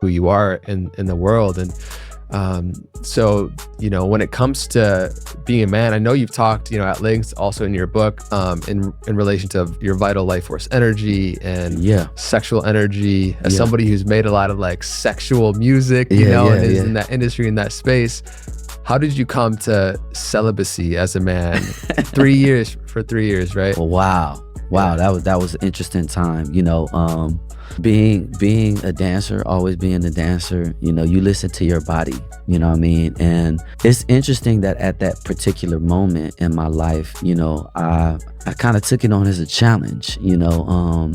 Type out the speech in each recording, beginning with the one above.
who you are in the world. And so, you know, when it comes to being a man, I know you've talked, you know, at length also in your book, in relation to your vital life force energy and sexual energy, as somebody who's made a lot of like sexual music, you know, and is in that industry, in that space. How did you come to celibacy as a man? 3 years, right? Well, wow. That was an interesting time, you know. Being a dancer, always being a dancer, you know, you listen to your body, you know what I mean? And it's interesting that at that particular moment in my life, you know, I kind of took it on as a challenge, you know.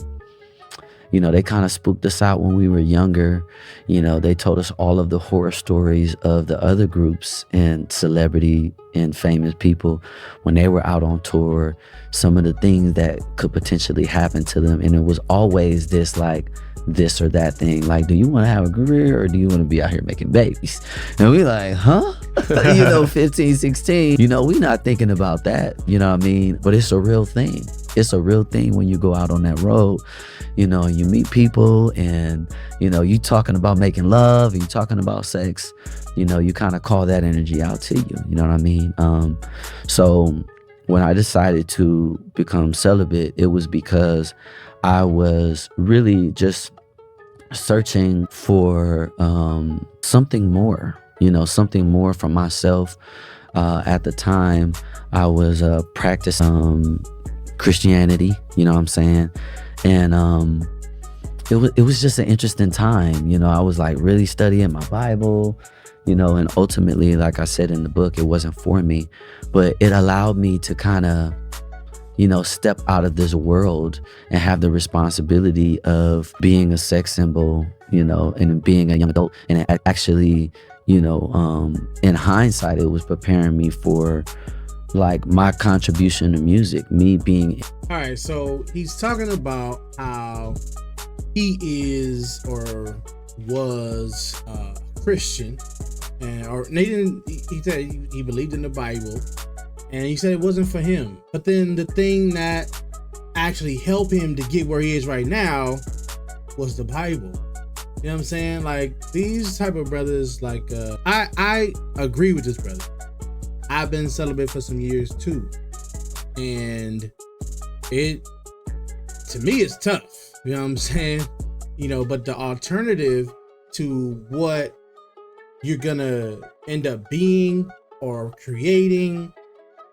You know, they kind of spooked us out when we were younger. You know, they told us all of the horror stories of the other groups and celebrity and famous people when they were out on tour, some of the things that could potentially happen to them. And it was always this like this or that thing. Like, do you want to have a career or do you want to be out here making babies? And we like, huh? You know, 15, 16, you know, we not thinking about that, you know what I mean? But it's a real thing. It's a real thing when you go out on that road, you know, and you meet people and, you know, you talking about making love and you talking about sex, you know, you kind of call that energy out to you, you know what I mean? So when I decided to become celibate, it was because I was really just searching for something more, you know, something more for myself. At the time, I was practicing Christianity, you know what I'm saying? And it was just an interesting time, you know. I was like really studying my Bible, you know, and ultimately, like I said in the book, it wasn't for me, but it allowed me to kind of, you know, step out of this world and have the responsibility of being a sex symbol, you know, and being a young adult. And it actually, you know, in hindsight, it was preparing me for like my contribution to music, me being. All right, so he's talking about how he is or was Christian, and he said he believed in the Bible, and he said it wasn't for him. But then the thing that actually helped him to get where he is right now was the Bible. You know what I'm saying? Like these type of brothers, like I agree with this brother. I've been celibate for some years too, and it, to me, it's tough. You know what I'm saying? You know, but the alternative to what you're gonna end up being or creating,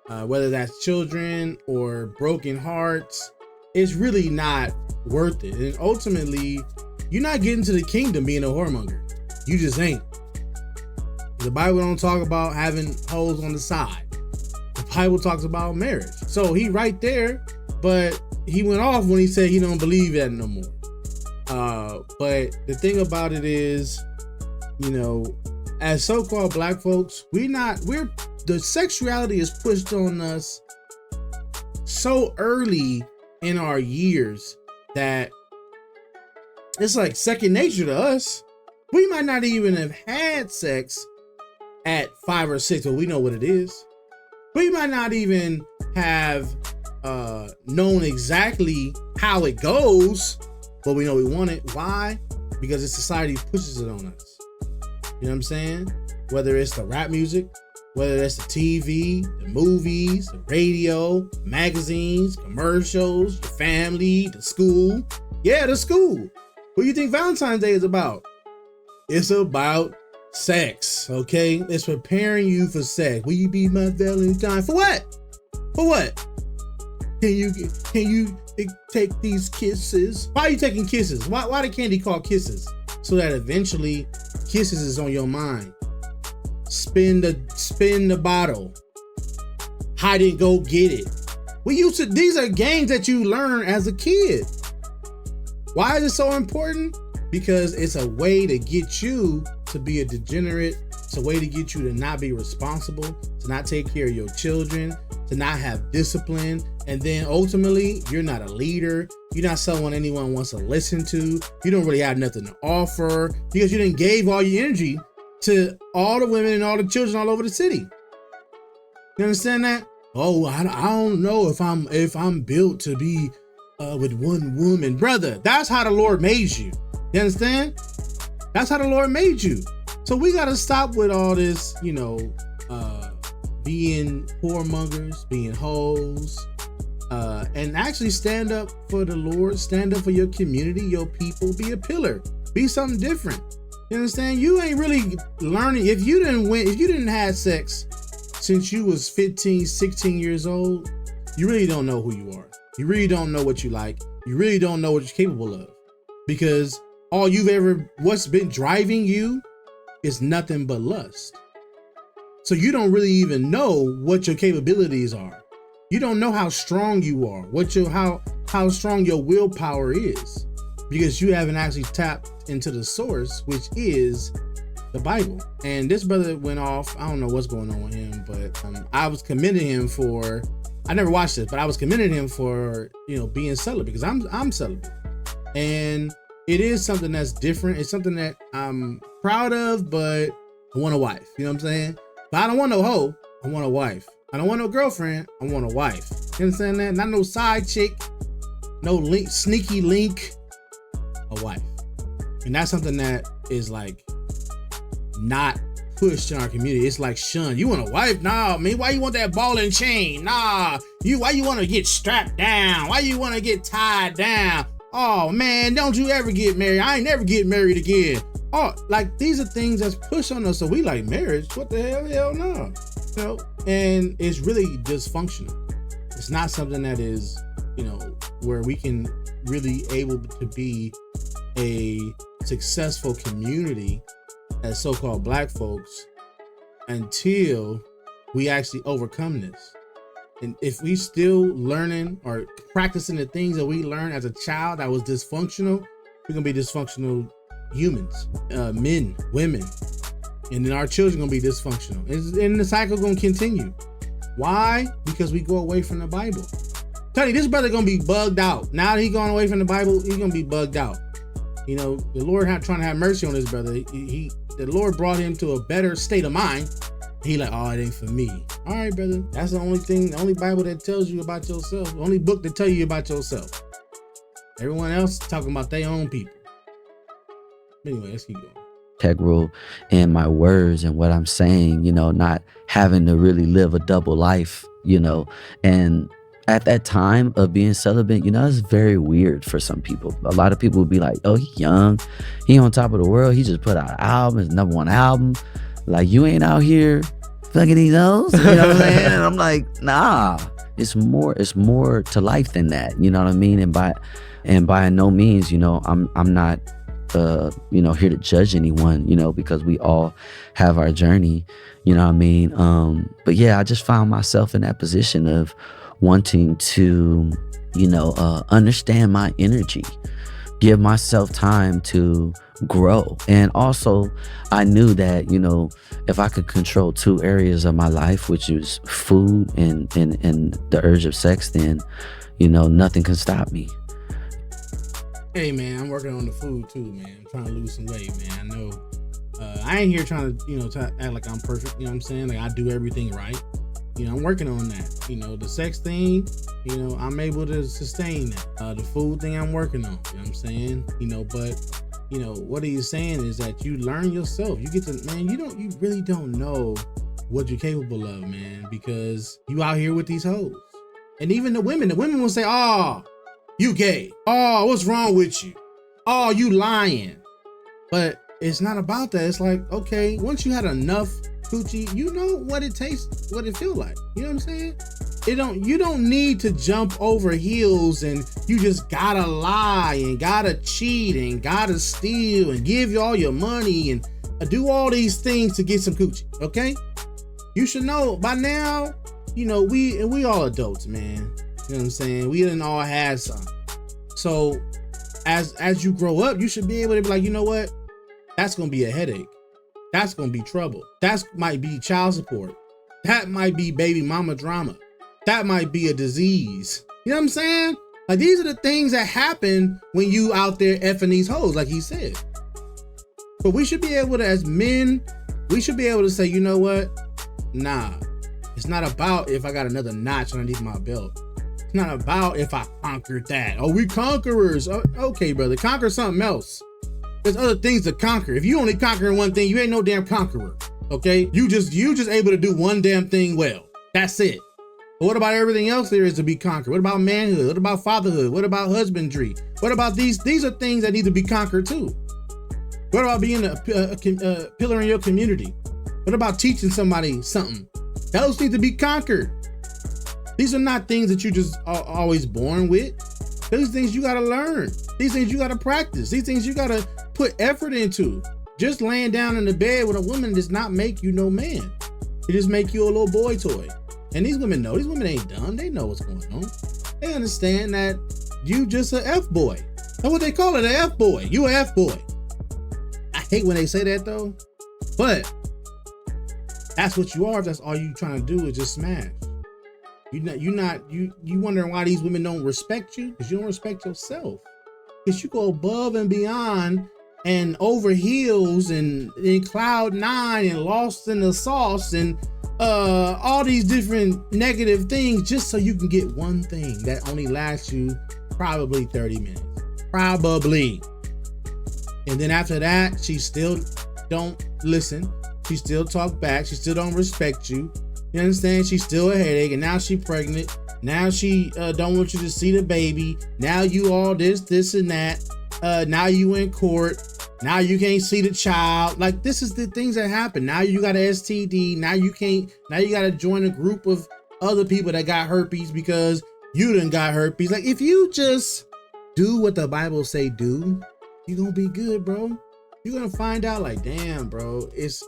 whether that's children or broken hearts, it's really not worth it. And ultimately, you're not getting to the kingdom being a whoremonger. You just ain't. The Bible don't talk about having hoes on the side. The Bible talks about marriage. So he right there, but he went off when he said he don't believe that no more. But the thing about it is, you know, as so-called black folks, the sexuality is pushed on us so early in our years that it's like second nature to us. We might not even have had sex at 5 or 6, but we know what it is. We might not even have known exactly how it goes, but we know we want it. Why? Because the society pushes it on us. You know what I'm saying? Whether it's the rap music, whether it's the TV, the movies, the radio, magazines, commercials, the family, the school. Yeah, the school. What do you think Valentine's Day is about? It's about sex, okay? It's preparing you for sex. Will you be my Valentine? For what? For what? Can you take these kisses? Why are you taking kisses? Why the candy called kisses? So that eventually kisses is on your mind. Spin the bottle. Hide and go get it. These are games that you learn as a kid. Why is it so important? Because it's a way to get you to be a degenerate. It's a way to get you to not be responsible, to not take care of your children, to not have discipline. And then ultimately, you're not a leader. You're not someone anyone wants to listen to. You don't really have nothing to offer because you didn't gave all your energy to all the women and all the children all over the city. You understand that? Oh, I don't know if I'm built to be with one woman. Brother, that's how the Lord made you. You understand? That's how the Lord made you. So we got to stop with all this, being whoremongers, being hoes, and actually stand up for the Lord, stand up for your community, your people, be a pillar, be something different. You understand? You ain't really learning. If you didn't have sex since you was 15, 16 years old, you really don't know who you are. You really don't know what you like. You really don't know what you're capable of, because what's been driving you is nothing but lust. So you don't really even know what your capabilities are. You don't know how strong you are, how strong your willpower is, because you haven't actually tapped into the source, which is the Bible. And this brother went off. I don't know what's going on with him, but I was commending him for. I never watched this, but I was commending him for being celibate, because I'm celibate, and it is something that's different. It's something that I'm proud of, but I want a wife. You know what I'm saying? But I don't want no hoe. I want a wife. I don't want no girlfriend. I want a wife. You understand that? Not no side chick, no sneaky link. A wife. And that's something that is like not pushed in our community. It's like shunned. You want a wife? Nah, man. Why you want that ball and chain? Nah. Why you want to get strapped down? Why you want to get tied down? Oh man, don't you ever get married? I ain't never get married again. Oh, like these are things that's pushed on us. So we like marriage. What the hell? Hell no. And it's really dysfunctional. It's not something that is, where we can really able to be a successful community as so-called Black folks until we actually overcome this. And if we still learning or practicing the things that we learned as a child that was dysfunctional, we're gonna be dysfunctional humans, men, women, and then our children gonna be dysfunctional, and the cycle gonna continue. Why? Because we go away from the Bible. Tell you, this brother gonna be bugged out. Now that he going away from the Bible, he's gonna be bugged out. The Lord trying to have mercy on this brother. The Lord brought him to a better state of mind. He like, oh, it ain't for me. All right, brother. That's the only Bible that tells you about yourself. The only book that tell you about yourself. Everyone else talking about their own people. Anyway, let's keep going. Integral in my words and what I'm saying, not having to really live a double life, and at that time of being celibate, it's very weird for some people. A lot of people would be like, oh, he young, he on top of the world, he just put out an album, his #1 album. Like, you ain't out here fucking these hoes, you know what I'm saying? And I'm like, nah, it's more to life than that, you know what I mean? And by no means, I'm not here to judge anyone, because we all have our journey, you know what I mean? But yeah, I just found myself in that position of wanting to, understand my energy, give myself time to grow. And also I knew that, if I could control 2 areas of my life, which is food and the urge of sex, then, nothing can stop me. Hey man, I'm working on the food too, man. I'm trying to lose some weight, man. I know I ain't here trying to, act like I'm perfect, you know what I'm saying? Like I do everything right. I'm working on that. The sex thing, I'm able to sustain that. The food thing I'm working on, you know what I'm saying? But what he's saying is that you learn yourself. You get to, man, you really don't know what you're capable of, man, because you out here with these hoes. And even the women will say, oh, you gay. Oh, what's wrong with you? Oh, you lying. But it's not about that. It's like, okay, once you had enough coochie, you know what it tastes, what it feel like. You know what I'm saying? You don't need to jump over heels and you just gotta lie and gotta cheat and gotta steal and give all your money and do all these things to get some coochie. Okay? You should know by now, we all adults, man. You know what I'm saying? We didn't all have some. So as you grow up, you should be able to be like, you know what? That's gonna be a headache. That's gonna be trouble. That might be child support. That might be baby mama drama. That might be a disease. You know what I'm saying? Like, these are the things that happen when you out there effing these hoes, like he said. But we should be able to, as men, we should be able to say, you know what? Nah, it's not about if I got another notch underneath my belt. It's not about if I conquered that. Oh, we conquerors. Oh, okay, brother, conquer something else. There's other things to conquer. If you only conquering one thing, you ain't no damn conqueror. Okay? You just able to do one damn thing well. That's it. But what about everything else there is to be conquered? What about manhood? What about fatherhood? What about husbandry? What about these? These are things that need to be conquered too. What about being a pillar in your community? What about teaching somebody something? Those need to be conquered. These are not things that you just are always born with. These things you gotta learn. These things you gotta practice. These things you gotta put effort into. Just laying down in the bed with a woman does not make you no man. It just make you a little boy toy. And these women know. These women ain't dumb. They know what's going on. They understand that you just a F-boy. That's what they call it, a F-boy. You a F-boy. I hate when they say that though. But that's what you are. If that's all you trying to do is just smash. You wondering why these women don't respect you? Because you don't respect yourself. Because you go above and beyond and over heels and in cloud nine and lost in the sauce and all these different negative things just so you can get one thing that only lasts you probably 30 minutes. Probably. And then after that, she still don't listen. She still talk back. She still don't respect you. You understand? She's still a headache, and now she pregnant. Now she don't want you to see the baby. Now you all this and that. Now you in court. Now you can't see the child. Like, this is the things that happen. Now you got an STD. Now you can't. Now you got to join a group of other people that got herpes because you done got herpes. Like, if you just do what the Bible say do, you're gonna be good, bro. You're gonna find out, like, damn, bro, it's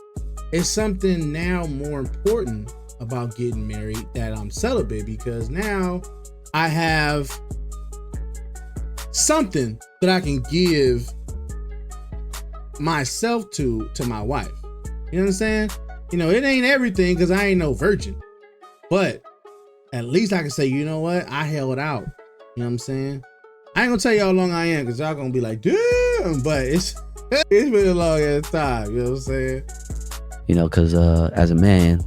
something now more important about getting married that I'm celibate, because now I have something that I can give myself to my wife. You know what I'm saying? You know, it ain't everything because I ain't no virgin, but at least I can say, you know what? I held out. You know what I'm saying? I ain't gonna tell you how long I am because y'all gonna be like, damn, but it's been a long ass time. You know what I'm saying? You know, because as a man,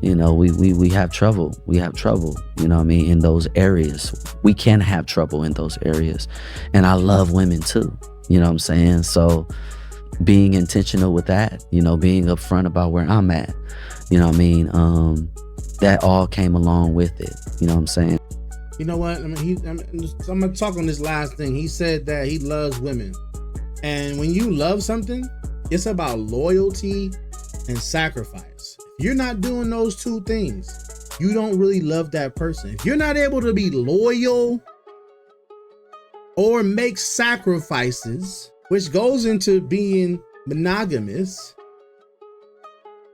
you know, we have trouble. We have trouble, you know what I mean, in those areas. We can have trouble in those areas. And I love women too, you know what I'm saying? So being intentional with that, you know, being upfront about where I'm at, you know what I mean? That all came along with it, you know what I'm saying? You know what? I'm gonna talk on this last thing. He said that he loves women. And when you love something, it's about loyalty and sacrifice. If you're not doing those two things, you don't really love that person. If you're not able to be loyal or make sacrifices, which goes into being monogamous,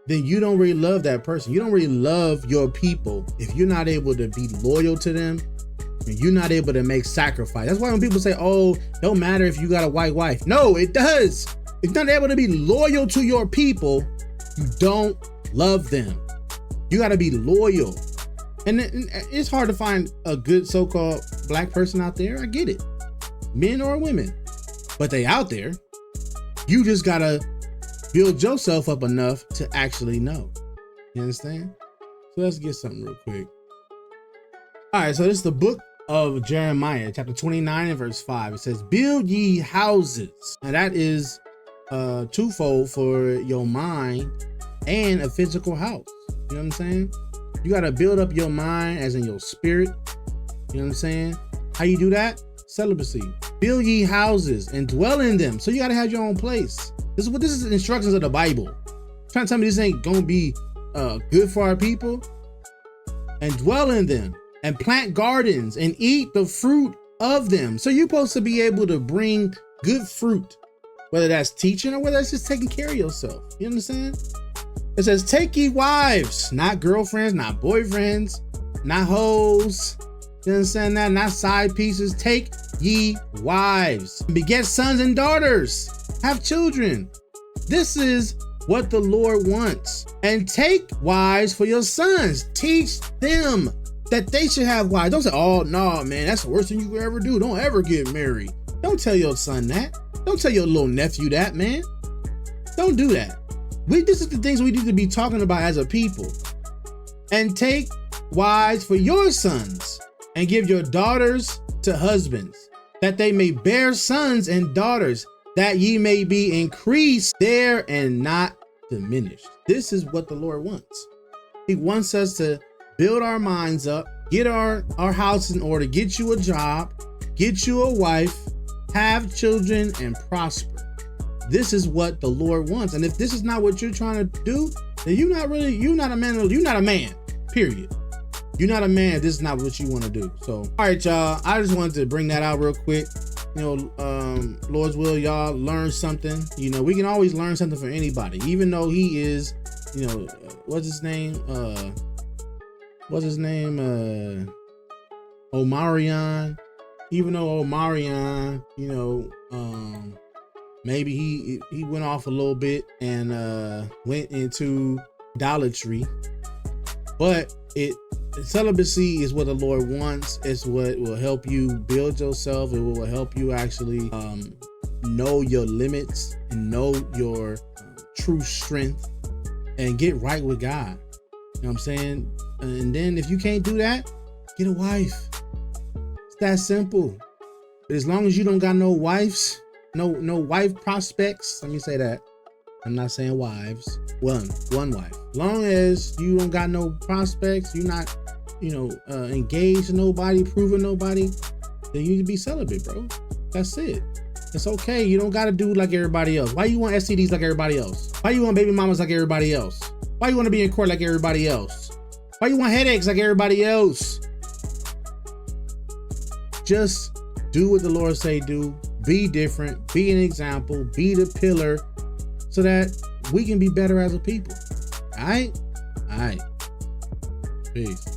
then you don't really love that person. You don't really love your people if you're not able to be loyal to them and you're not able to make sacrifice. That's why when people say, oh, don't matter if you got a white wife. No, it does. If you're not able to be loyal to your people, you don't love them. You got to be loyal. And it's hard to find a good so-called black person out there. I get it. Men or women. But they out there. You just got to build yourself up enough to actually know. You understand? So let's get something real quick. All right, so this is the book of Jeremiah, chapter 29 and verse 5. It says, build ye houses. And that is twofold for your mind and a physical house. You know what I'm saying? You got to build up your mind as in your spirit. You know what I'm saying? How you do that? Celibacy. Build ye houses and dwell in them. So you got to have your own place. This is the instructions of the Bible. Trying to tell me this ain't gonna be good for our people? And dwell in them and plant gardens and eat the fruit of them. So you're supposed to be able to bring good fruit, whether that's teaching or whether that's just taking care of yourself. You understand? It says, take ye wives, not girlfriends, not boyfriends, not hoes. You understand that? Not side pieces. Take ye wives. Beget sons and daughters. Have children. This is what the Lord wants. And take wives for your sons. Teach them that they should have wives. Don't say, oh, no, man, that's the worst thing you could ever do. Don't ever get married. Don't tell your son that. Don't tell your little nephew that, man. Don't do that. This is the things we need to be talking about as a people. And take wives for your sons. And give your daughters to husbands, that they may bear sons and daughters, that ye may be increased there and not diminished. This is what the Lord wants. He wants us to build our minds up, get our house in order, get you a job, get you a wife, have children, and prosper. This is what the Lord wants. And if this is not what you're trying to do, then you're not a man, period. You're not a man. This is not what you want to do. So, all right, y'all. I just wanted to bring that out real quick. Lord's will, y'all learn something. We can always learn something from anybody, even though he is, what's his name? Omarion. Even though Omarion, maybe he went off a little bit and went into idolatry, but celibacy is what the Lord wants. It's what will help you build yourself. It will help you actually know your limits and know your true strength and get right with God. You know what I'm saying? And then if you can't do that, get a wife. It's that simple. But as long as you don't got no wives, no wife prospects, let me say that. I'm not saying wives. One wife. Long as you don't got no prospects, you're not, engaged to nobody, proving nobody, then you need to be celibate, bro. That's it. It's okay. You don't got to do like everybody else. Why you want STDs like everybody else? Why you want baby mamas like everybody else? Why you want to be in court like everybody else? Why you want headaches like everybody else? Just do what the Lord say do. Be different. Be an example. Be the pillar so that we can be better as a people. All right? All right. Peace.